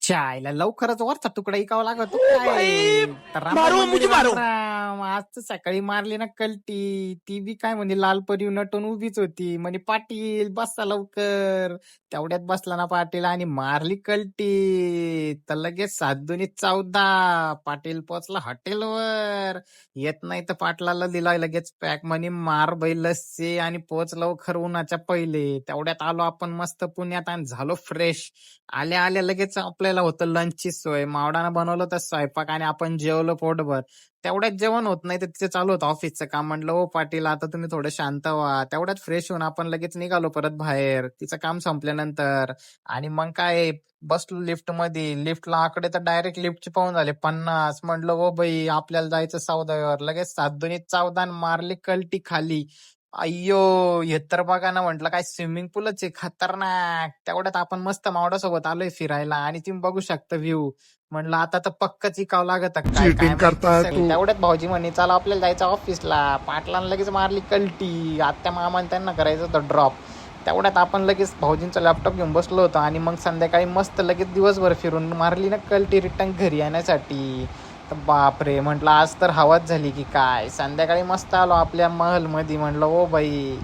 चायला लवकरच वरचा तुकडा इकावा लागतो ओ काय. भाई तर राम राम मारो मंडळी, मुझे राम मारो. राम. आज तर सकाळी मारली ना कल्टी, ती बी काय म्हणजे लाल परी नटून उभीच होती. म्हणे पाटील बसा लवकर. तेवढ्यात बसला ना पाटील आणि मारली कल्टी. तर लगेच 7 दूनी 14 पाटील पोचला हॉटेलवर. येत नाही तर पाटलाला दिला लगेच पॅक म्हणे मार बाई लस्सी आणि पोच लवकर उन्हाच्या पहिले. तेवढ्यात आलो आपण मस्त पुण्यात आणि झालो फ्रेश. आल्या आल्या लगेच आपल्याला होतं लंचची सोय. मावडानं बनवलं होतं स्वयंपाक आणि आपण जेवलो पोटभर. तेवढ्यात जेवण होत नाही तर तिथे चालू होतं ऑफिसचं काम. म्हटलं ओ पाटील आता तुम्ही थोडं शांत व्हा. तेवढ्यात फ्रेश होऊन आपण लगेच निघालो परत बाहेर तिचं काम संपल्यानंतर. आणि मग काय बसलो लिफ्ट मध्ये. लिफ्टला आकडे तर डायरेक्ट लिफ्टचे पाहून झाले 50. म्हटलं ओ बाई आपल्याला जायचं सौदावर. लगेच 7 दूनी 14 मारली कल्टी खाली. अय्यो हे तर बघा ना, म्हटलं काय स्विमिंग पूलच आहे खतरनाक. तेवढ्यात आपण मस्त मावडासोबत आलोय फिरायला आणि तुम्ही बघू शकता व्ह्यू. म्हणलं आता तर पक्कच इकावं लागत काय काय चीटिंग माहिती करता है सगळी. तू. तेवढ्यात भाऊजी म्हणे चला आपल्याला जायचं ऑफिसला. पाटलानं लगेच मारली कल्टी. आत्या मामाने त्यांना करायचं होतं ड्रॉप. तेवढ्यात आपण लगेच भाऊजींचा लॅपटॉप घेऊन बसलो होतो आणि मग संध्याकाळी मस्त लगेच दिवसभर फिरून मारली ना कल्टी रिटर्न घरी येण्यासाठी. तर बापरे म्हटलं आज तर हवाच झाली की काय. संध्याकाळी मस्त आलो आपल्या महलमध्ये. म्हटलं ओ बाई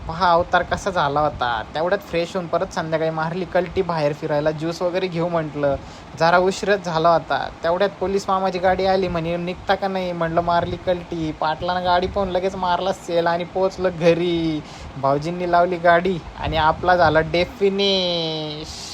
पहा अवतार कसा झाला होता. तेवढ्यात फ्रेश होऊन परत संध्याकाळी मारली कल्टी बाहेर फिरायला. ज्यूस वगैरे घेऊ म्हटलं. जरा उशीरच झाला होता. तेवढ्यात पोलीस मामाची गाडी आली म्हणे निघता का नाही. म्हटलं मारली कल्टी. पाटलानं गाडी पाहून लगेच मारला सेल आणि पोहोचलं घरी. भाऊजींनी लावली गाडी आणि आपला झाला डे फिनिश.